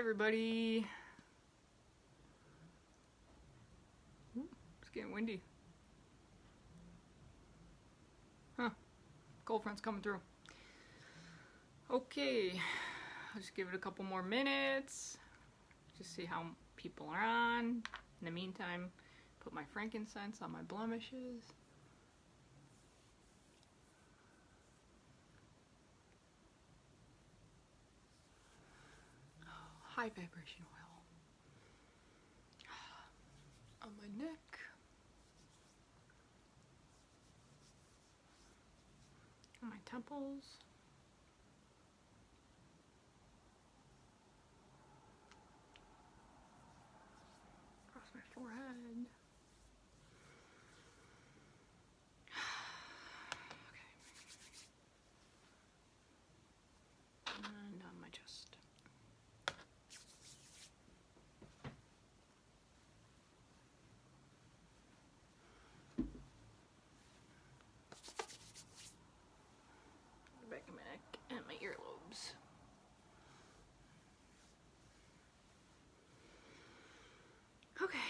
everybody. Ooh, it's getting windy. Huh. Cold front's coming through. Okay. I'll just give it a couple more minutes. Just see how people are on. In the meantime, put my frankincense on my blemishes. High vibration oil on my neck, on my temples, across my forehead. Okay, and on my chest. Back of my neck and my earlobes. Okay.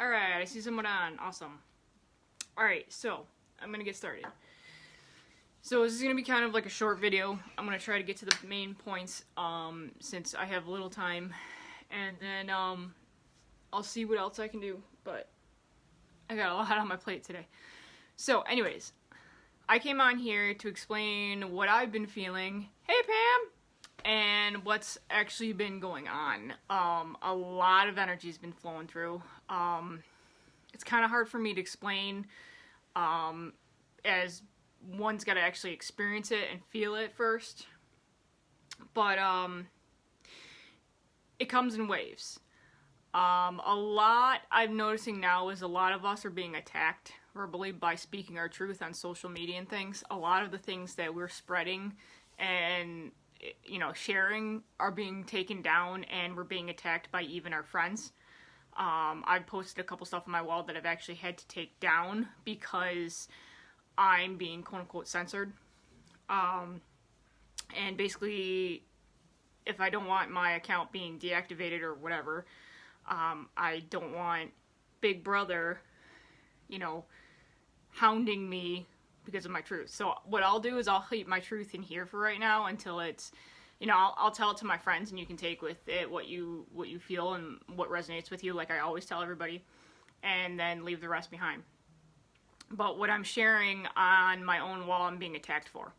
Alright, I see someone on. Awesome. Alright, so I'm gonna get started. So this is gonna be kind of like a short video. I'm gonna try to get to the main points since I have little time, and then I'll see what else I can do, but I got a lot on my plate today. So anyways, I came on here to explain what I've been feeling, hey Pam, and what's actually been going on. A lot of energy's been flowing through. It's kind of hard for me to explain, as one's got to actually experience it and feel it first. But it comes in waves. A lot I'm noticing now is a lot of us are being attacked verbally by speaking our truth on social media and things. A lot of the things that we're spreading and, you know, sharing are being taken down, and we're being attacked by even our friends. I've posted a couple stuff on my wall that I've actually had to take down because I'm being quote-unquote censored. And basically, if I don't want my account being deactivated or whatever, I don't want Big Brother, you know, hounding me because of my truth. So what I'll do is I'll keep my truth in here for right now until it's, you know, I'll tell it to my friends, and you can take with it what you feel and what resonates with you, like I always tell everybody, and then leave the rest behind. But what I'm sharing on my own wall, I'm being attacked for.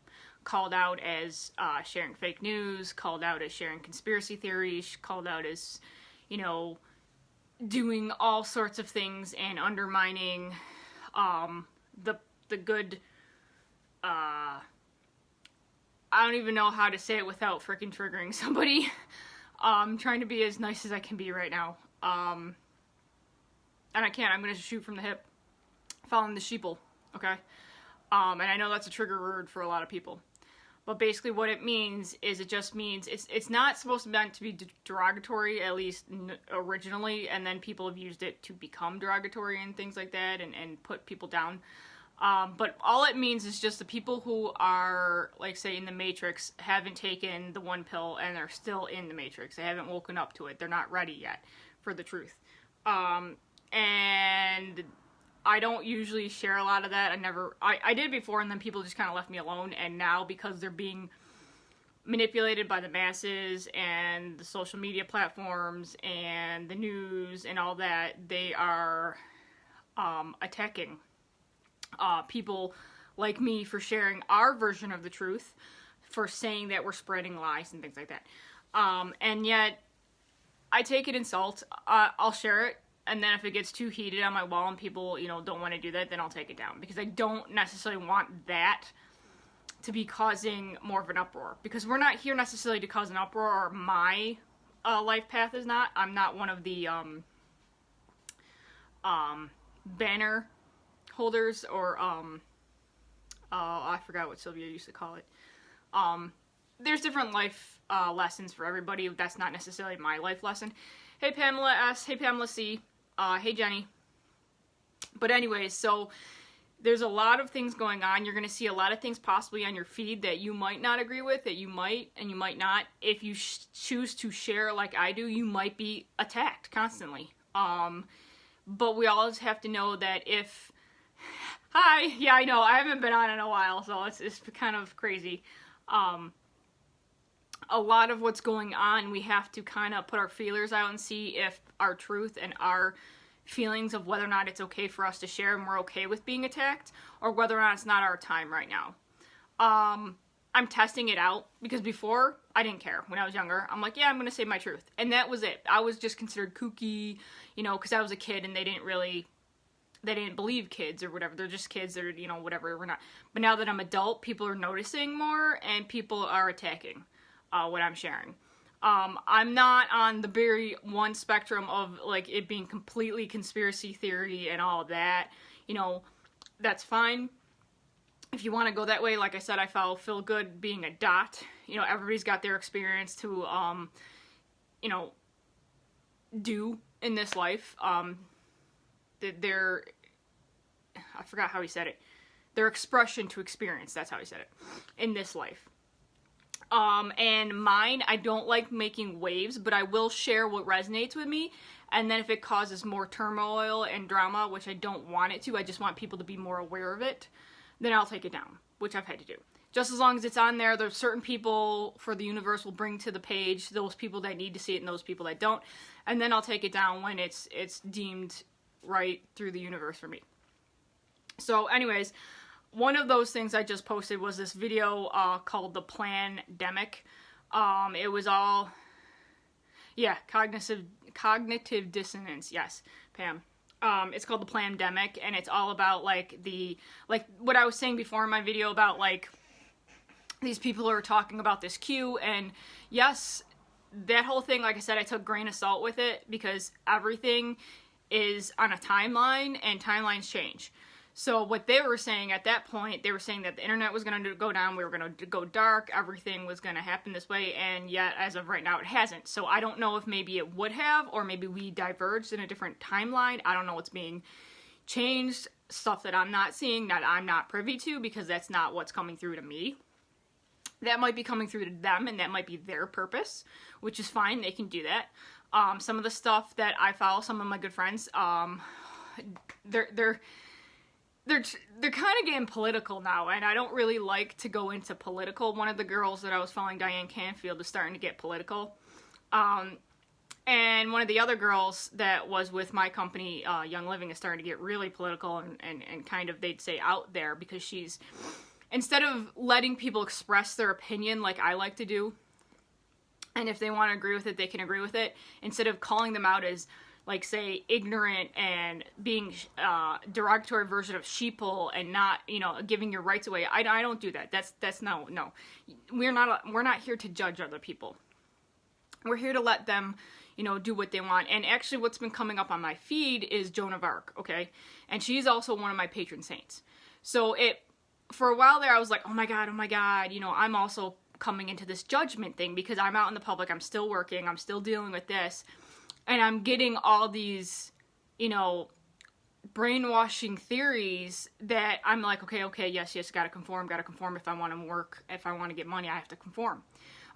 Called out as sharing fake news, called out as sharing conspiracy theories, called out as, you know, doing all sorts of things and undermining the good, I don't even know how to say it without freaking triggering somebody. I'm trying to be as nice as I can be right now. And I can't. I'm going to shoot from the hip. Following the sheeple, okay? And I know that's a trigger word for a lot of people. But basically what it means is it just means it's not supposed to be meant to be derogatory, at least originally, and then people have used it to become derogatory and things like that and put people down. But all it means is just the people who are, like, say, in the Matrix haven't taken the one pill and are still in the Matrix. They haven't woken up to it. They're not ready yet for the truth. And I don't usually share a lot of that. I did before, and then people just kind of left me alone. And now, because they're being manipulated by the masses and the social media platforms and the news and all that, they are attacking people like me for sharing our version of the truth, for saying that we're spreading lies and things like that. And yet, I take it in salt. I'll share it. And then if it gets too heated on my wall and people, you know, don't want to do that, then I'll take it down. Because I don't necessarily want that to be causing more of an uproar. Because we're not here necessarily to cause an uproar, or my life path is not. I'm not one of the banner holders, or I forgot what Sylvia used to call it. There's different life lessons for everybody. That's not necessarily my life lesson. Hey Pamela S. Hey Pamela C. Hey Jenny. But anyways, so there's a lot of things going on. You're going to see a lot of things possibly on your feed that you might not agree with, that you might and you might not. If you choose to share like I do, you might be attacked constantly. But we always have to know that if... Hi! Yeah, I know, I haven't been on in a while, so it's kind of crazy. A lot of what's going on, we have to kind of put our feelers out and see if our truth and our feelings of whether or not it's okay for us to share and we're okay with being attacked, or whether or not it's not our time right now. I'm testing it out, because before, I didn't care. When I was younger, I'm like, yeah, I'm going to say my truth. And that was it. I was just considered kooky, you know, because I was a kid and they didn't believe kids or whatever. They're just kids, they're, you know, whatever, we're not. But now that I'm adult, people are noticing more and people are attacking what I'm sharing. I'm not on the very one spectrum of, like, it being completely conspiracy theory and all of that. You know, that's fine. If you want to go that way, like I said, I follow Feel Good being a dot. You know, everybody's got their experience to, you know, do in this life. Their, I forgot how he said it. Their expression to experience, that's how he said it, in this life. And mine, I don't like making waves, but I will share what resonates with me. And then if it causes more turmoil and drama, which I don't want it to, I just want people to be more aware of it, then I'll take it down, which I've had to do. Just as long as it's on there, there's certain people for the universe will bring to the page, those people that need to see it and those people that don't. And then I'll take it down when it's deemed right through the universe for me. So anyways, one of those things I just posted was this video called the Plan Demick. It was all, yeah, cognitive dissonance. Yes, Pam. It's called the Plan Demick, and it's all about like what I was saying before in my video about like these people are talking about this queue, and yes, that whole thing, like I said, I took grain of salt with it because everything is on a timeline and timelines change. So what they were saying at that point, they were saying that the internet was going to go down, we were going to go dark, everything was going to happen this way, and yet as of right now it hasn't. So I don't know if maybe it would have, or maybe we diverged in a different timeline. I don't know what's being changed, stuff that I'm not seeing, that I'm not privy to, because that's not what's coming through to me. That might be coming through to them, and that might be their purpose, which is fine, they can do that. Some of the stuff that I follow, some of my good friends, they're kind of getting political now, and I don't really like to go into political. One of the girls that I was following, Diane Canfield, is starting to get political. And one of the other girls that was with my company, Young Living, is starting to get really political and kind of, they'd say, out there, because she's, instead of letting people express their opinion like I like to do, and if they want to agree with it, they can agree with it, instead of calling them out as, like, say, ignorant and being derogatory version of sheeple and not, you know, giving your rights away. I don't do that. That's no. We're not here to judge other people. We're here to let them, you know, do what they want. And actually what's been coming up on my feed is Joan of Arc, okay? And she's also one of my patron saints. So for a while there, I was like, oh my God, you know, I'm also coming into this judgment thing because I'm out in the public, I'm still working, I'm still dealing with this. And I'm getting all these, you know, brainwashing theories that I'm like, okay, yes, gotta conform. If I want to work, if I want to get money, I have to conform.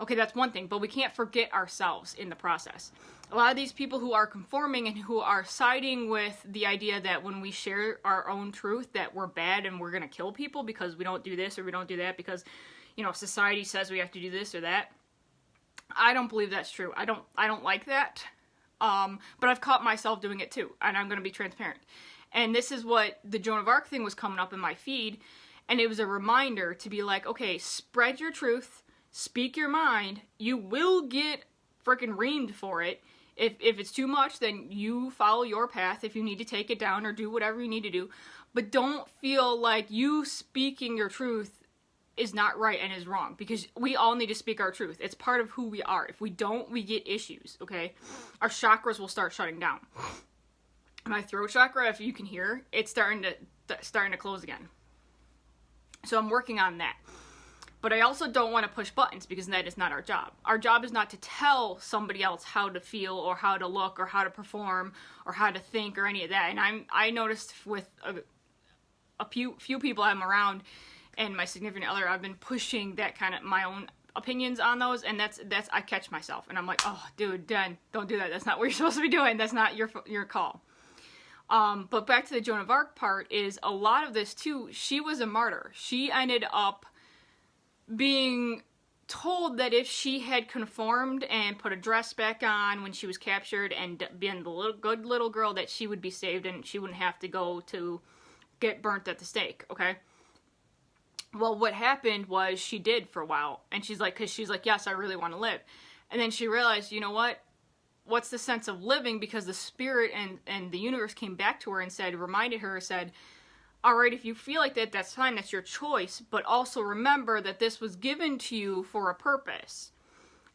Okay, that's one thing, but we can't forget ourselves in the process. A lot of these people who are conforming and who are siding with the idea that when we share our own truth that we're bad and we're gonna kill people because we don't do this or we don't do that because, you know, society says we have to do this or that. I don't believe that's true. I don't like that. But I've caught myself doing it too, and I'm going to be transparent. And this is what the Joan of Arc thing was coming up in my feed, and it was a reminder to be like, okay, spread your truth, speak your mind, you will get freaking reamed for it. If it's too much, then you follow your path if you need to take it down or do whatever you need to do. But don't feel like you speaking your truth is not right and is wrong, because we all need to speak our truth. It's part of who we are. If we don't, we get issues, okay? Our chakras will start shutting down. My throat chakra, if you can hear, it's starting to close again. So I'm working on that. But I also don't want to push buttons, because that is not our job. Our job is not to tell somebody else how to feel or how to look or how to perform or how to think or any of that. And I noticed with few people I'm around, and my significant other, I've been pushing that kind of my own opinions on those, and that's I catch myself, and I'm like, oh, dude, Dan, don't do that. That's not what you're supposed to be doing. That's not your call. But back to the Joan of Arc part, is a lot of this too, she was a martyr. She ended up being told that if she had conformed and put a dress back on when she was captured and been the good little girl, that she would be saved and she wouldn't have to go to get burnt at the stake, okay? Well, what happened was she did for a while, and she's like, yes, I really want to live. And then she realized, you know what? What's the sense of living? Because the spirit and the universe came back to her and reminded her, all right, if you feel like that, that's fine, that's your choice, but also remember that this was given to you for a purpose.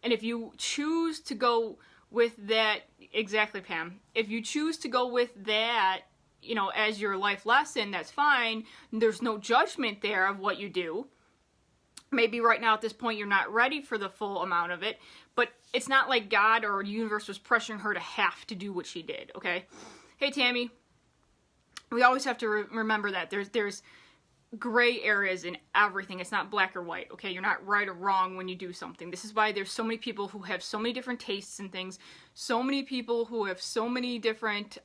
And if you choose to go with that, exactly, Pam, if you choose to go with that, you know, as your life lesson, that's fine. There's no judgment there of what you do. Maybe right now at this point you're not ready for the full amount of it, but it's not like God or the universe was pressuring her to have to do what she did, okay? Hey, Tammy, we always have to remember that there's gray areas in everything. It's not black or white, okay? You're not right or wrong when you do something. This is why there's so many people who have so many different tastes and things, so many people who have so many different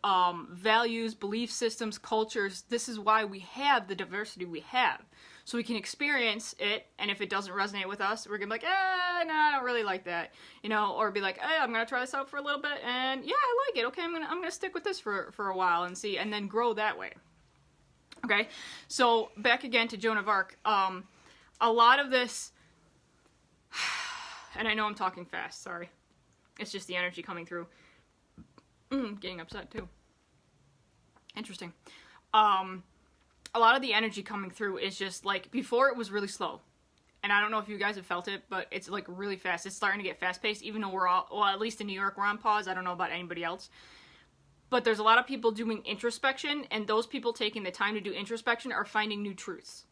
values, belief systems, cultures. This is why we have the diversity we have. So we can experience it, and if it doesn't resonate with us, we're gonna be like, no, I don't really like that, you know, or be like, I'm gonna try this out for a little bit, and yeah, I like it. Okay, I'm gonna stick with this for a while and see, and then grow that way. Okay, so back again to Joan of Arc. A lot of this, and I know I'm talking fast. Sorry, it's just the energy coming through. Getting upset too. Interesting. A lot of the energy coming through is just like, before it was really slow. And I don't know if you guys have felt it, but it's like really fast. It's starting to get fast paced, even though we're all, well, at least in New York, we're on pause. I don't know about anybody else. But there's a lot of people doing introspection, and those people taking the time to do introspection are finding new truths.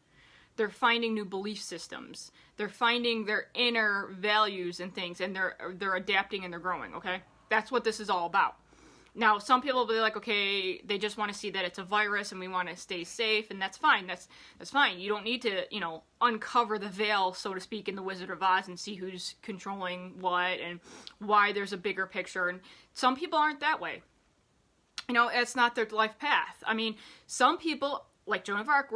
They're finding new belief systems. They're finding their inner values and things, and they're adapting and they're growing, okay? That's what this is all about. Now, some people will be like, okay, they just want to see that it's a virus and we want to stay safe, and that's fine. That's fine. You don't need to, you know, uncover the veil, so to speak, in the Wizard of Oz and see who's controlling what and why there's a bigger picture. And some people aren't that way. You know, it's not their life path. I mean, some people, like Joan of Arc,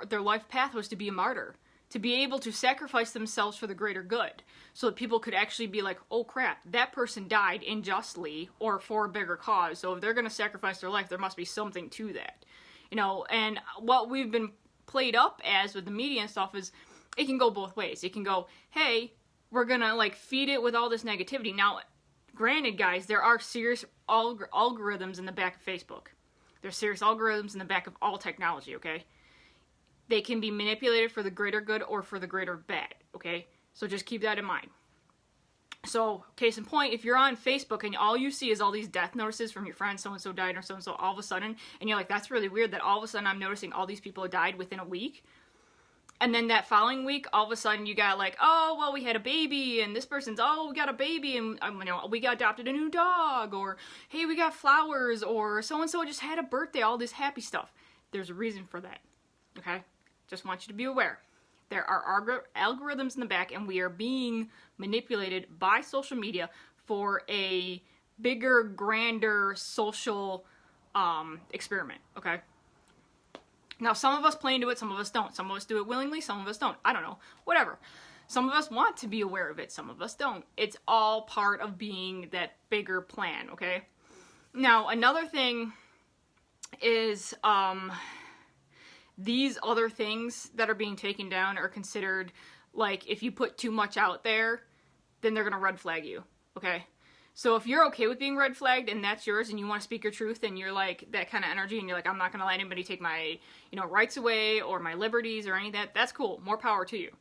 their life path was to be a martyr, to be able to sacrifice themselves for the greater good, so that people could actually be like, oh crap, that person died unjustly or for a bigger cause, so if they're going to sacrifice their life, there must be something to that. You know, and what we've been played up as with the media and stuff is, it can go both ways. It can go, hey, we're going to like feed it with all this negativity. Now, granted, guys, there are serious algorithms in the back of Facebook. There's serious algorithms in the back of all technology, okay? They can be manipulated for the greater good or for the greater bad, okay? So just keep that in mind. So, case in point, if you're on Facebook and all you see is all these death notices from your friend, so-and-so died or so-and-so, all of a sudden, and you're like, that's really weird that all of a sudden I'm noticing all these people died within a week. And then that following week, all of a sudden you got like, oh, well, we had a baby, and this person's, oh, we got a baby, and you know, we got adopted a new dog, or hey, we got flowers, or so-and-so just had a birthday, all this happy stuff. There's a reason for that, okay? Just want you to be aware. There are algorithms in the back, and we are being manipulated by social media for a bigger, grander social experiment, okay? Now, some of us play into it, some of us don't. Some of us do it willingly, some of us don't. I don't know. Whatever. Some of us want to be aware of it, some of us don't. It's all part of being that bigger plan, okay? Now, another thing is, these other things that are being taken down are considered, like, if you put too much out there, then they're going to red flag you, okay? So if you're okay with being red flagged and that's yours and you want to speak your truth and you're like that kind of energy and you're like, I'm not going to let anybody take my, you know, rights away or my liberties or any of that, that's cool. More power to you.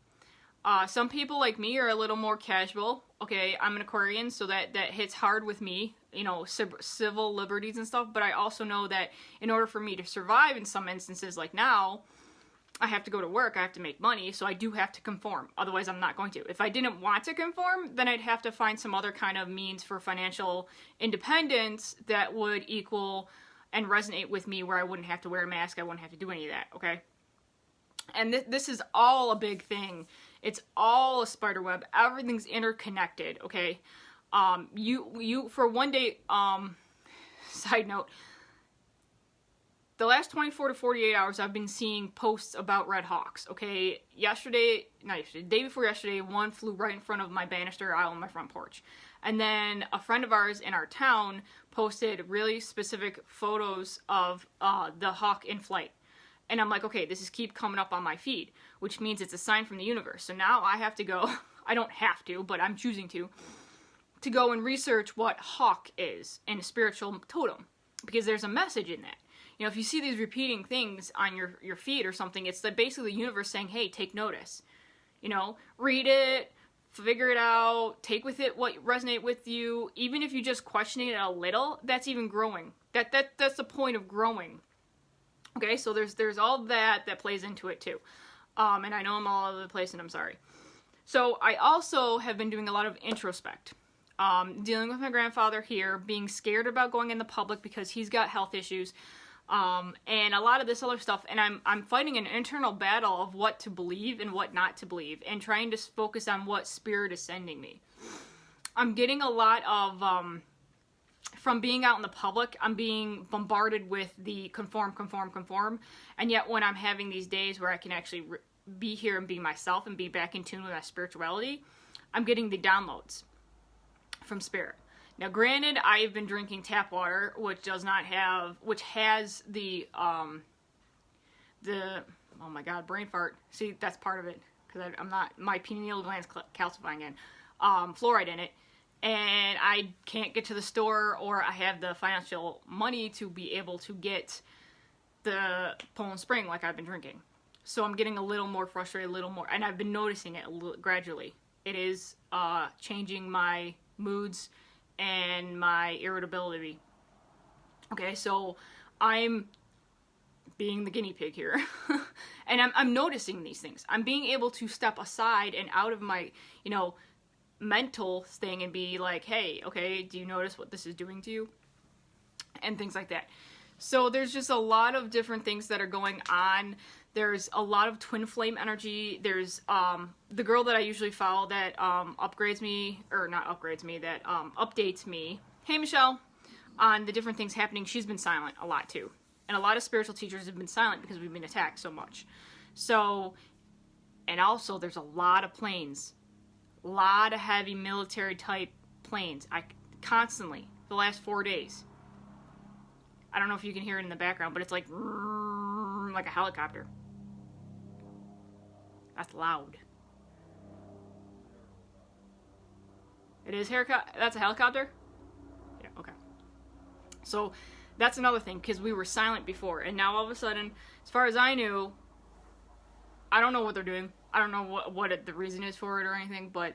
Some people like me are a little more casual. Okay, I'm an Aquarian, so that hits hard with me, you know, civil liberties and stuff, but I also know that in order for me to survive in some instances, like now, I have to go to work, I have to make money, so I do have to conform. Otherwise, I'm not going to. If I didn't want to conform, then I'd have to find some other kind of means for financial independence that would equal and resonate with me where I wouldn't have to wear a mask, I wouldn't have to do any of that, okay? And this is all a big thing. It's all a spider web. Everything's interconnected, okay? You for one day, side note, the last 24 to 48 hours, I've been seeing posts about red hawks, okay? Day before yesterday, one flew right in front of my banister out on my front porch. And then a friend of ours in our town posted really specific photos of the hawk in flight. And I'm like, okay, this is keep coming up on my feed, which means it's a sign from the universe. So now I have to go, I don't have to, but I'm choosing to go and research what hawk is in a spiritual totem. Because there's a message in that. You know, if you see these repeating things on your feed or something, it's basically the universe saying, hey, take notice. You know, read it, figure it out, take with it what resonate with you. Even if you just questioning it a little, that's even growing. That's the point of growing. Okay, so there's all that plays into it too. And I know I'm all over the place and I'm sorry. So I also have been doing a lot of introspect. Dealing with my grandfather here, being scared about going in the public because he's got health issues. And a lot of this other stuff, and I'm fighting an internal battle of what to believe and what not to believe, and trying to focus on what spirit is sending me. I'm getting a lot of, from being out in the public, I'm being bombarded with the conform, and yet when I'm having these days where I can actually be here and be myself and be back in tune with my spirituality, I'm getting the downloads from spirit. Now, granted, I've been drinking tap water, which has the, oh my god, brain fart. See, that's part of it, because my pineal gland's calcifying again. Fluoride in it, and I can't get to the store, or I have the financial money to be able to get the Poland Spring like I've been drinking. So I'm getting a little more frustrated, and I've been noticing it gradually. It is changing my moods and my irritability. Okay, so I'm being the guinea pig here. And I'm noticing these things. I'm being able to step aside and out of my, mental thing and be like, hey, okay, do you notice what this is doing to you? And things like that. So there's just a lot of different things that are going on. There's a lot of twin flame energy. There's the girl that I usually follow that updates me. Hey, Michelle, on the different things happening. She's been silent a lot too. And a lot of spiritual teachers have been silent because we've been attacked so much. So, and also there's a lot of planes. A lot of heavy military type planes. Constantly, the last 4 days. I don't know if you can hear it in the background, but it's like a helicopter. That's loud. It is that's a helicopter? Yeah, okay. So that's another thing, because we were silent before, and now all of a sudden, as far as I knew, I don't know what they're doing. I don't know what the reason is for it or anything, but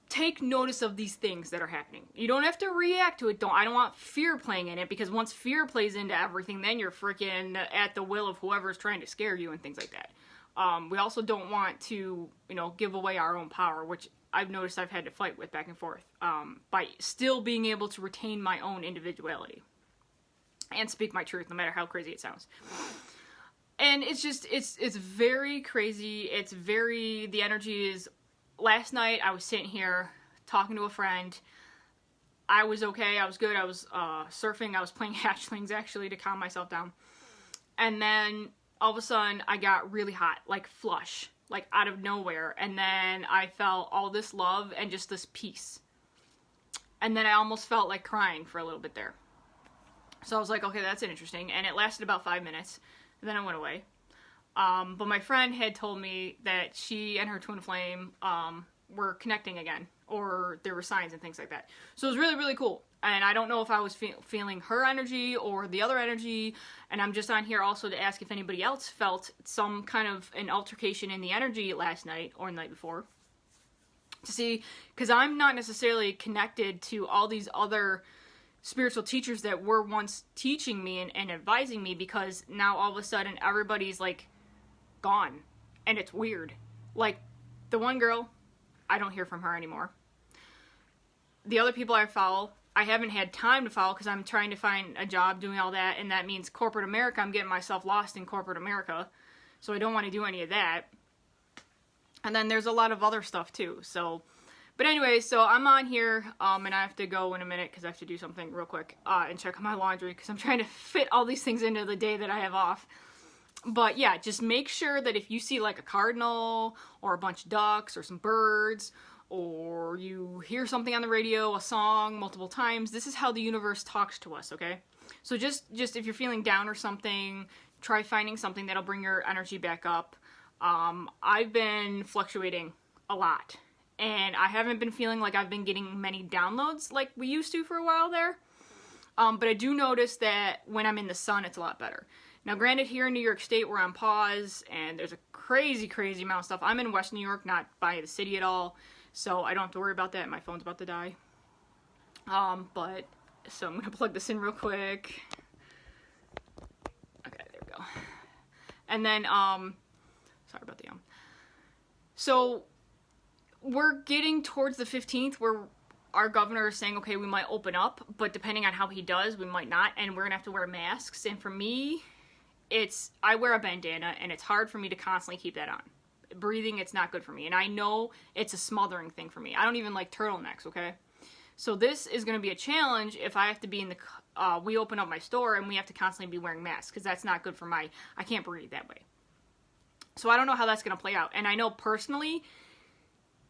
take notice of these things that are happening. You don't have to react to it. I don't want fear playing in it, because once fear plays into everything, then you're freaking at the will of whoever's trying to scare you and things like that. We also don't want to, give away our own power, which I've noticed I've had to fight with back and forth, by still being able to retain my own individuality and speak my truth, no matter how crazy it sounds. And it's just, it's very crazy. The energy is, last night I was sitting here talking to a friend. I was okay. I was good. I was surfing. I was playing hatchlings actually to calm myself down. And then all of a sudden I got really hot, like flush, like out of nowhere. And then I felt all this love and just this peace. And then I almost felt like crying for a little bit there. So I was like, okay, that's interesting. And it lasted about 5 minutes. And then it went away. But my friend had told me that she and her twin flame were connecting again, or there were signs and things like that. So it was really, really cool. And I don't know if I was feeling her energy or the other energy, and I'm just on here also to ask if anybody else felt some kind of an altercation in the energy last night or the night before. To see, because I'm not necessarily connected to all these other spiritual teachers that were once teaching me and advising me, because now all of a sudden everybody's like gone, and it's weird. Like the one girl, I don't hear from her anymore. The other people I follow, I haven't had time to follow because I'm trying to find a job doing all that, and that means corporate America. I'm getting myself lost in corporate America So I don't want to do any of that. And then there's a lot of other stuff too. So, but anyway, so I'm on here, and I have to go in a minute because I have to do something real quick, and check on my laundry because I'm trying to fit all these things into the day that I have off. But yeah, just make sure that if you see like a cardinal or a bunch of ducks or some birds, or you hear something on the radio, a song multiple times, this is how the universe talks to us, okay? So just if you're feeling down or something, try finding something that'll bring your energy back up. I've been fluctuating a lot, and I haven't been feeling like I've been getting many downloads like we used to for a while there. But I do notice that when I'm in the sun, it's a lot better. Now, granted, here in New York State, we're on pause, and there's a crazy, crazy amount of stuff. I'm in West New York, not by the city at all, so I don't have to worry about that. My phone's about to die. So I'm going to plug this in real quick. Okay, there we go. And then, sorry about the So, we're getting towards the 15th where our governor is saying, okay, we might open up, but depending on how he does, we might not, and we're going to have to wear masks. And for me, I wear a bandana, and it's hard for me to constantly keep that on. Breathing, it's not good for me. And I know it's a smothering thing for me. I don't even like turtlenecks, okay? So this is going to be a challenge if I have to be in we open up my store and we have to constantly be wearing masks, because that's not good for I can't breathe that way. So I don't know how that's going to play out. And I know personally,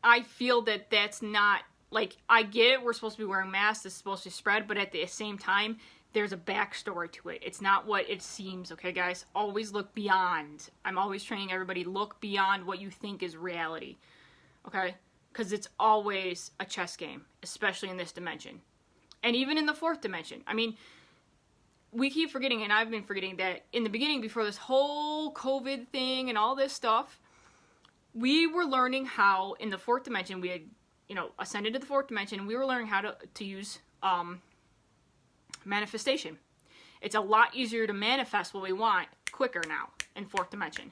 I feel that that's not, like, I get it, we're supposed to be wearing masks, it's supposed to spread, but at the same time, there's a backstory to it. It's not what it seems, okay, guys? Always look beyond. I'm always training everybody, look beyond what you think is reality, okay? Because it's always a chess game, especially in this dimension. And even in the fourth dimension. I mean, we keep forgetting, and I've been forgetting, that in the beginning, before this whole COVID thing and all this stuff, we were learning how, in the fourth dimension, we had, ascended to the fourth dimension, and we were learning how to use manifestation. It's a lot easier to manifest what we want quicker now in fourth dimension.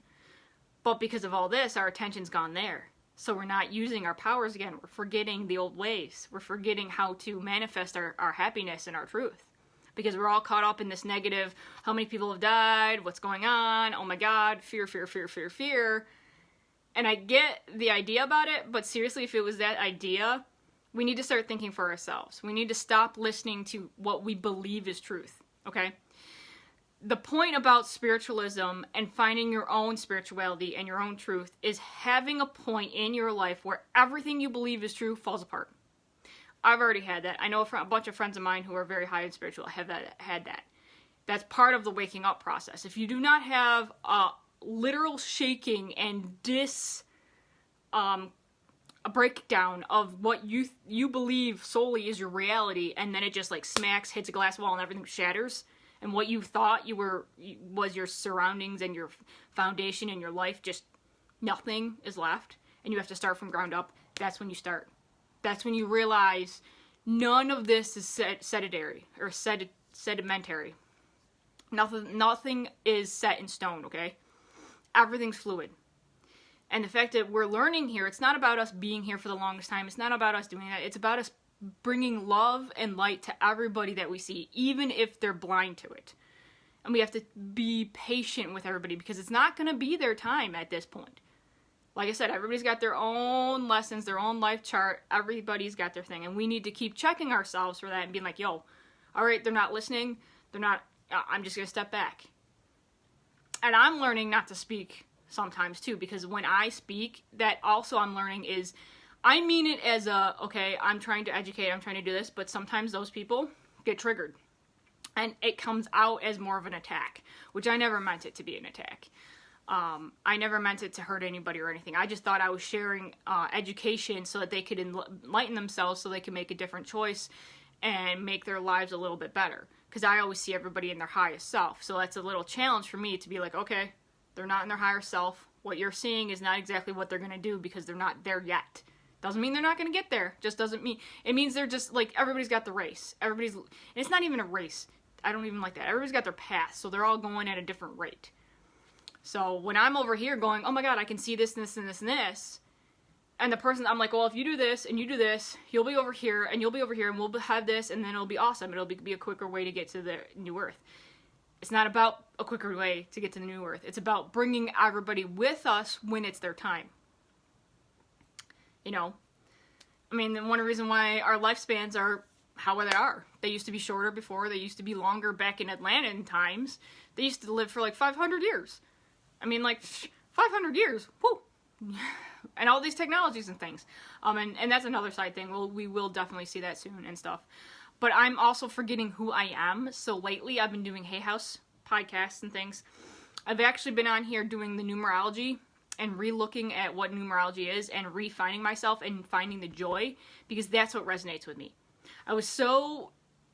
But because of all this, our attention's gone there. So we're not using our powers again. We're forgetting the old ways. We're forgetting how to manifest our happiness and our truth. Because we're all caught up in this negative, how many people have died, what's going on, oh my God, fear, fear, fear, fear, fear. And I get the idea about it, but seriously, if it was that idea, we need to start thinking for ourselves. We need to stop listening to what we believe is truth, okay? The point about spiritualism and finding your own spirituality and your own truth is having a point in your life where everything you believe is true falls apart. I've already had that. I know a bunch of friends of mine who are very high in spiritual have had that. That's part of the waking up process. If you do not have a literal shaking and a breakdown of what you believe solely is your reality, and then it just like smacks, hits a glass wall, and everything shatters, and what you thought was your surroundings and your foundation and your life, just nothing is left, and you have to start from ground up. That's when you start. That's when you realize none of this is sedimentary. Nothing is set in stone, okay? Everything's fluid. And the fact that we're learning here, it's not about us being here for the longest time. It's not about us doing that. It's about us bringing love and light to everybody that we see, even if they're blind to it. And we have to be patient with everybody because it's not going to be their time at this point. Like I said, everybody's got their own lessons, their own life chart. Everybody's got their thing. And we need to keep checking ourselves for that and being like, yo, all right, they're not listening. I'm just going to step back. And I'm learning not to speak sometimes too, because when I speak, that also I'm learning is, I mean it as okay, I'm trying to educate, I'm trying to do this, but sometimes those people get triggered. And it comes out as more of an attack, which I never meant it to be an attack. I never meant it to hurt anybody or anything. I just thought I was sharing education so that they could enlighten themselves so they could make a different choice and make their lives a little bit better. Because I always see everybody in their highest self. So that's a little challenge for me to be like, okay, they're not in their higher self. What you're seeing is not exactly what they're going to do because they're not there yet. Doesn't mean they're not going to get there. Just doesn't mean, it means they're just like, everybody's got the race. And it's not even a race. I don't even like that. Everybody's got their path. So they're all going at a different rate. So when I'm over here going, oh my God, I can see this and this and this and this. And the person, I'm like, well, if you do this and you do this, you'll be over here and you'll be over here and we'll have this and then it'll be awesome. It'll be a quicker way to get to the new earth. It's not about a quicker way to get to the new earth. It's about bringing everybody with us when it's their time. You know? I mean, one reason why our lifespans are how they are. They used to be shorter before. They used to be longer back in Atlantean times. They used to live for like 500 years. I mean, like, 500 years. Whoo! And all these technologies and things. And that's another side thing. Well, we will definitely see that soon and stuff. But I'm also forgetting who I am. So lately I've been doing Hay House podcasts and things. I've actually been on here doing the numerology and re-looking at what numerology is and refining myself and finding the joy, because that's what resonates with me. I was so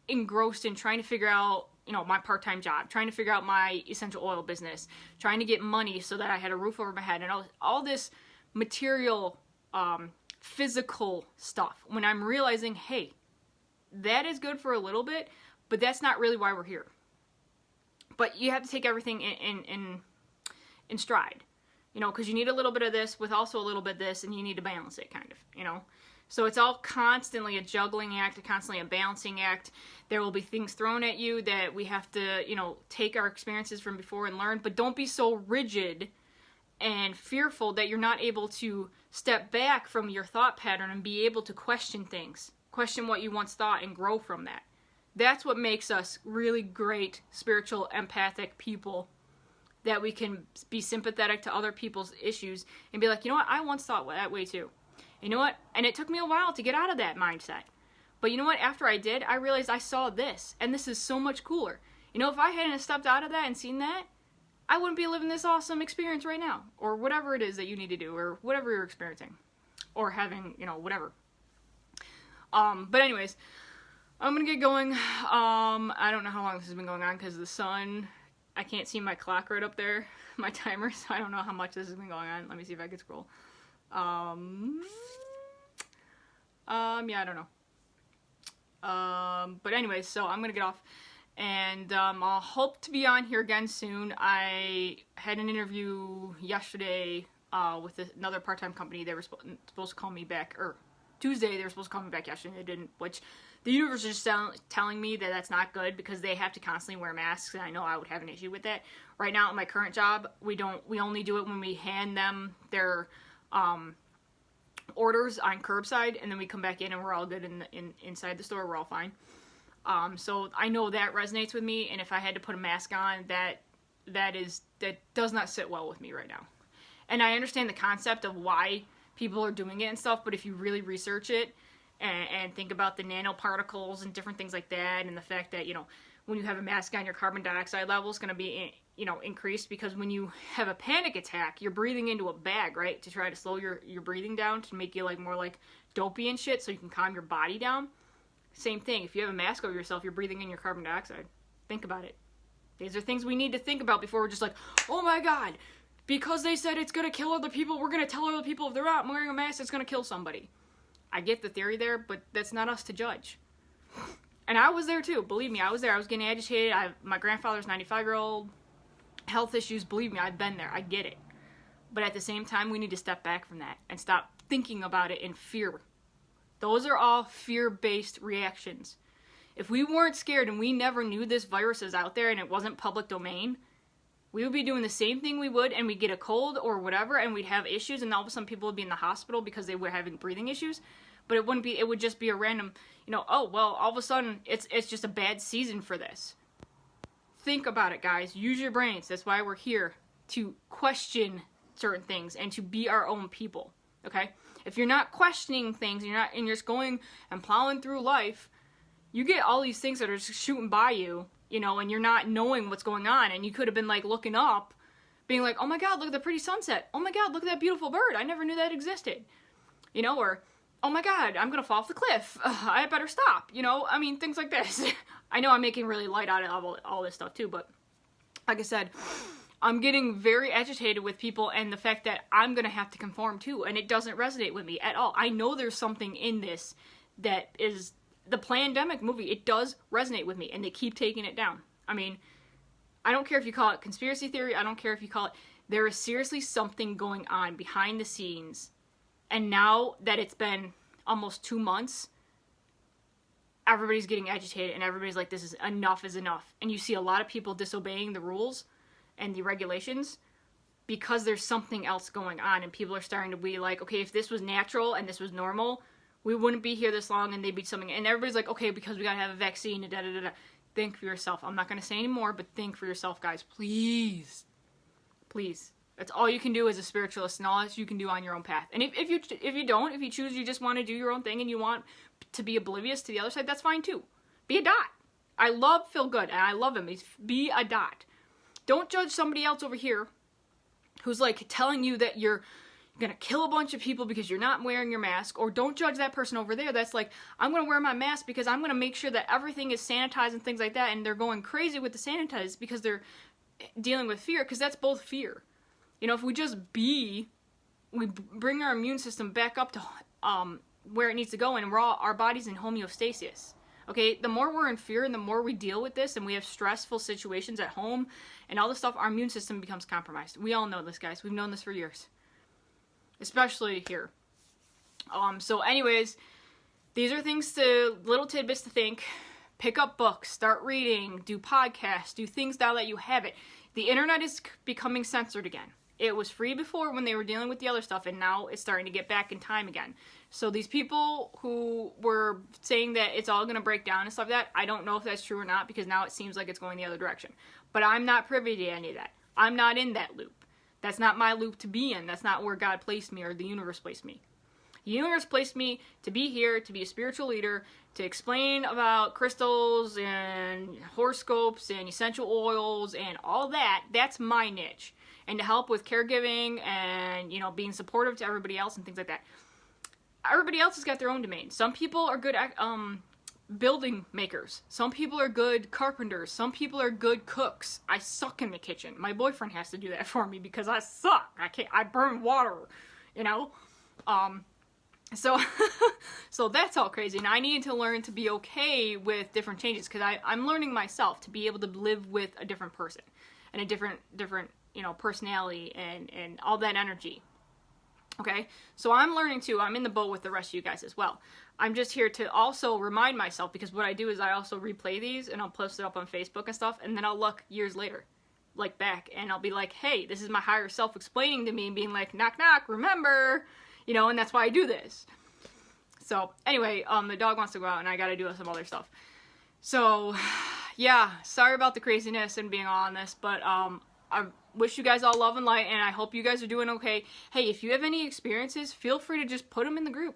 engrossed in trying to figure out, you know, my part-time job, trying to figure out my essential oil business, trying to get money so that I had a roof over my head, and all this material, physical stuff, when I'm realizing, hey, that is good for a little bit, but that's not really why we're here. But you have to take everything in stride, you know, because you need a little bit of this with also a little bit of this, and you need to balance it, kind of, you know. So it's all constantly a juggling act, constantly a balancing act. There will be things thrown at you that we have to, you know, take our experiences from before and learn, but don't be so rigid and fearful that you're not able to step back from your thought pattern and be able to question things. Question what you once thought and grow from that. That's what makes us really great spiritual, empathic people, that we can be sympathetic to other people's issues and be like, you know what, I once thought that way too. You know what? And it took me a while to get out of that mindset. But you know what? After I did, I realized I saw this, and this is so much cooler. You know, if I hadn't stepped out of that and seen that, I wouldn't be living this awesome experience right now, or whatever it is that you need to do, or whatever you're experiencing, or having, you know, whatever. But anyways, I'm gonna get going. I don't know how long this has been going on, because the sun, I can't see my clock right up there, my timer, so I don't know how much this has been going on. Let me see if I can scroll. Yeah, I don't know. But anyways, so I'm gonna get off, and I'll hope to be on here again soon. I had an interview yesterday with another part-time company. They were supposed to call me back, or Tuesday they were supposed to call me back yesterday, and they didn't, which the universe is just telling me that that's not good, because they have to constantly wear masks, and I know I would have an issue with that. Right now at my current job, we only do it when we hand them their orders on curbside, and then we come back in and we're all good inside the store. We're all fine. So I know that resonates with me, and if I had to put a mask on, that does not sit well with me right now. And I understand the concept of why people are doing it and stuff, but if you really research it and think about the nanoparticles and different things like that, and the fact that, you know, when you have a mask on, your carbon dioxide level is going to be, you know, increased, because when you have a panic attack, you're breathing into a bag, right, to try to slow your breathing down, to make you like more like dopey and shit, so you can calm your body down. Same thing. If you have a mask over yourself, you're breathing in your carbon dioxide. Think about it. These are things we need to think about before we're just like, oh my god, because they said it's going to kill other people, we're going to tell other people if they're not wearing a mask, it's going to kill somebody. I get the theory there, but that's not us to judge. And I was there too. Believe me, I was there. I was getting agitated. My grandfather's 95-year-old, health issues. Believe me, I've been there. I get it. But at the same time, we need to step back from that and stop thinking about it in fear. Those are all fear-based reactions. If we weren't scared and we never knew this virus is out there and it wasn't public domain, we would be doing the same thing we would, and we'd get a cold or whatever, and we'd have issues, and all of a sudden people would be in the hospital because they were having breathing issues. But it would just be a random, you know, oh, well, all of a sudden, it's just a bad season for this. Think about it, guys. Use your brains. That's why we're here, to question certain things and to be our own people, okay? If you're not questioning things, and you're just going and plowing through life, you get all these things that are just shooting by you, you know, and you're not knowing what's going on, and you could have been, like, looking up, being like, oh my god, look at the pretty sunset. Oh my god, look at that beautiful bird. I never knew that existed. You know, or, oh my god, I'm gonna fall off the cliff. I better stop. You know, I mean, things like this. I know I'm making really light out of all this stuff too, but like I said, I'm getting very agitated with people and the fact that I'm gonna have to conform too, and it doesn't resonate with me at all. I know there's something in this that is the Plan Demick movie. It does resonate with me, and they keep taking it down. I mean, I don't care if you call it conspiracy theory. I don't care if you call it. There is seriously something going on behind the scenes. And now that it's been almost 2 months, everybody's getting agitated and everybody's like, this is enough is enough. And you see a lot of people disobeying the rules and the regulations because there's something else going on, and people are starting to be like, okay, if this was natural and this was normal, we wouldn't be here this long, and they'd be something. And everybody's like, okay, because we gotta have a vaccine, and da-da-da-da. Think for yourself. I'm not gonna say any more, but think for yourself, guys. Please. Please. That's all you can do as a spiritualist, and all that you can do on your own path. And if you choose, you just want to do your own thing, and you want to be oblivious to the other side, that's fine too. Be a dot. I love Phil Good, and I love him. Be a dot. Don't judge somebody else over here who's like telling you that you're gonna kill a bunch of people because you're not wearing your mask, or don't judge that person over there that's like, I'm gonna wear my mask because I'm gonna make sure that everything is sanitized and things like that, and they're going crazy with the sanitized because they're dealing with fear, because that's both fear. You know, if we just we bring our immune system back up to where it needs to go, and our body's in homeostasis. Okay, the more we're in fear and the more we deal with this and we have stressful situations at home and all this stuff, our immune system becomes compromised. We all know this, guys. We've known this for years. Especially here. So anyways, these are little tidbits to think. Pick up books, start reading, do podcasts, do things now that you have it. The internet is becoming censored again. It was free before when they were dealing with the other stuff, and now it's starting to get back in time again. So these people who were saying that it's all going to break down and stuff like that, I don't know if that's true or not, because now it seems like it's going the other direction. But I'm not privy to any of that. I'm not in that loop. That's not my loop to be in. That's not where God placed me or the universe placed me. The universe placed me to be here, to be a spiritual leader, to explain about crystals and horoscopes and essential oils and all that. That's my niche. And to help with caregiving and, you know, being supportive to everybody else and things like that. Everybody else has got their own domain. Some people are good at building makers. Some people are good carpenters. Some people are good cooks. I suck in the kitchen. My boyfriend has to do that for me because I suck. I burn water, you know? So that's all crazy. And I need to learn to be okay with different changes, because I'm learning myself to be able to live with a different person and a different, you know, personality and all that energy. Okay, so I'm learning too. I'm in the boat with the rest of you guys as well. I'm just here to also remind myself, because what I do is I also replay these and I'll post it up on Facebook and stuff, and then I'll look years later, like back, and I'll be like, hey, this is my higher self explaining to me and being like, knock knock, remember, you know, and that's why I do this. So anyway, the dog wants to go out and I gotta do some other stuff. So yeah, sorry about the craziness and being on this, but I wish you guys all love and light, and I hope you guys are doing okay. Hey, if you have any experiences, feel free to just put them in the group.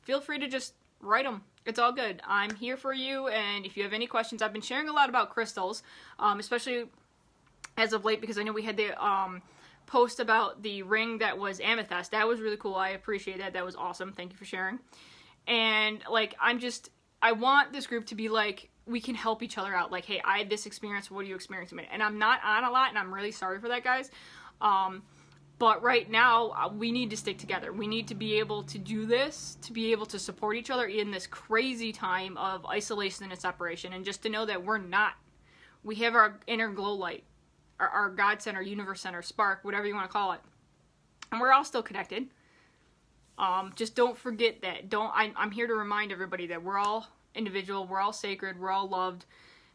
Feel free to just write them. It's all good. I'm here for you, and if you have any questions, I've been sharing a lot about crystals, especially as of late, because I know we had the post about the ring that was amethyst. That was really cool. I appreciate that. That was awesome. Thank you for sharing. And, like, I want this group to be like, we can help each other out. Like, hey, I had this experience, what are you experiencing? And I'm not on a lot, and I'm really sorry for that, guys. But right now, we need to stick together. We need to be able to do this, to be able to support each other in this crazy time of isolation and separation, and just to know that we have our inner glow light, our God center, universe center, spark, whatever you want to call it. And we're all still connected. Just don't forget that. I'm here to remind everybody that we're all individual, we're all sacred, we're all loved,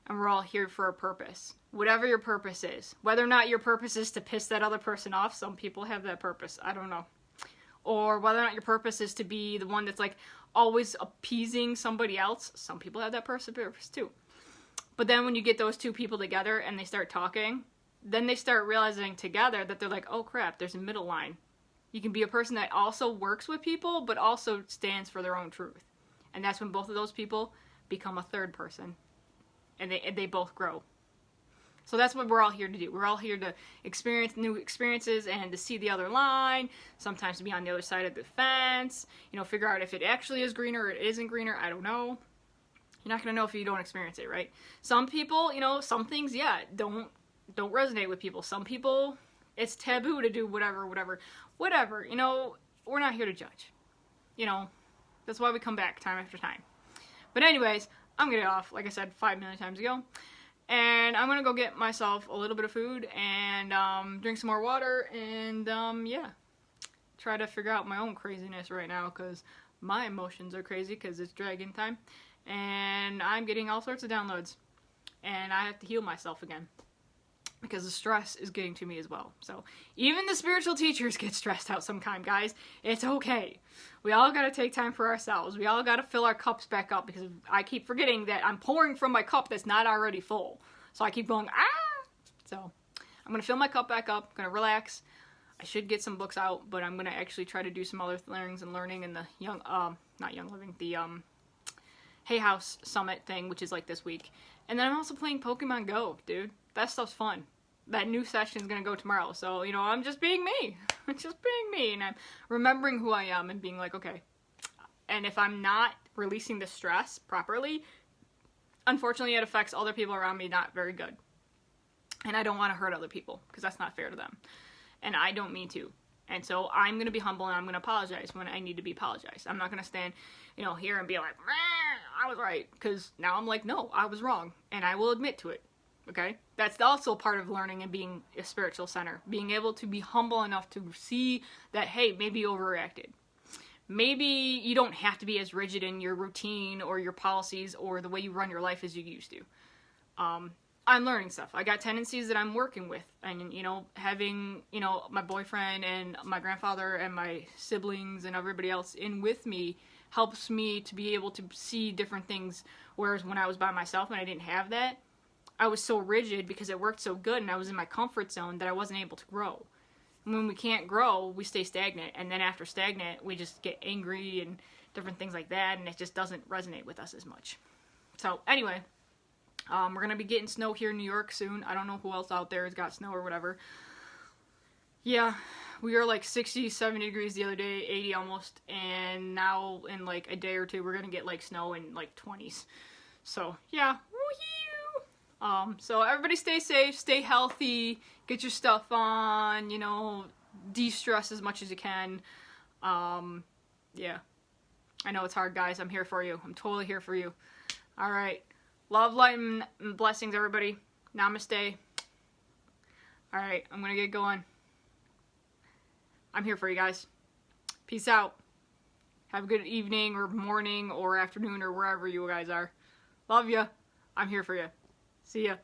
and we're all here for a purpose. Whatever your purpose is. Whether or not your purpose is to piss that other person off, some people have that purpose, I don't know. Or whether or not your purpose is to be the one that's like always appeasing somebody else, some people have that purpose too. But then when you get those two people together and they start talking, then they start realizing together that they're like, oh crap, there's a middle line. You can be a person that also works with people, but also stands for their own truth. And that's when both of those people become a third person. And they both grow. So that's what we're all here to do. We're all here to experience new experiences and to see the other line. Sometimes to be on the other side of the fence. You know, figure out if it actually is greener or it isn't greener. I don't know. You're not going to know if you don't experience it, right? Some people, you know, some things, yeah, don't resonate with people. Some people, it's taboo to do whatever. You know, we're not here to judge. You know, that's why we come back time after time. But anyways, I'm going to get off, like I said 5 million times ago. And I'm going to go get myself a little bit of food and drink some more water and, yeah, try to figure out my own craziness right now because my emotions are crazy because it's dragon time. and I'm getting all sorts of downloads, and I have to heal myself again because the stress is getting to me as well. So even the spiritual teachers get stressed out sometimes, guys. It's okay. We all gotta take time for ourselves. We all gotta fill our cups back up, because I keep forgetting that I'm pouring from my cup that's not already full. So I keep going, ah! So I'm gonna fill my cup back up, I'm gonna relax. I should get some books out, but I'm gonna actually try to do some other things and learning in the Hay House Summit thing, which is like this week. And then I'm also playing Pokemon Go, dude. That stuff's fun. That new session is gonna go tomorrow, so, you know, I'm just being me. I'm just being me, and I'm remembering who I am and being like, okay. And if I'm not releasing the stress properly, unfortunately it affects other people around me not very good. And I don't want to hurt other people, because that's not fair to them. And I don't mean to. And so I'm going to be humble, and I'm going to apologize when I need to be apologized. I'm not going to stand, you know, here and be like, I was right. Because now I'm like, no, I was wrong. And I will admit to it. Okay? That's also part of learning and being a spiritual center. Being able to be humble enough to see that, hey, maybe you overreacted. Maybe you don't have to be as rigid in your routine or your policies or the way you run your life as you used to. I'm learning stuff. I got tendencies that I'm working with. And, you know, having, you know, my boyfriend and my grandfather and my siblings and everybody else in with me helps me to be able to see different things. Whereas when I was by myself and I didn't have that, I was so rigid because it worked so good and I was in my comfort zone that I wasn't able to grow. And when we can't grow, we stay stagnant. And then after stagnant, we just get angry and different things like that. And it just doesn't resonate with us as much. So anyway, we're going to be getting snow here in New York soon. I don't know who else out there has got snow or whatever. Yeah, we were like 60, 70 degrees the other day, 80 almost. And now in like a day or two, we're going to get like snow in like 20s. So yeah, woo-hoo! So everybody stay safe, stay healthy, get your stuff on, you know, de-stress as much as you can. Yeah. I know it's hard, guys. I'm here for you. I'm totally here for you. Alright. Love, light, and blessings, everybody. Namaste. Alright, I'm gonna get going. I'm here for you guys. Peace out. Have a good evening or morning or afternoon or wherever you guys are. Love ya. I'm here for you. See ya.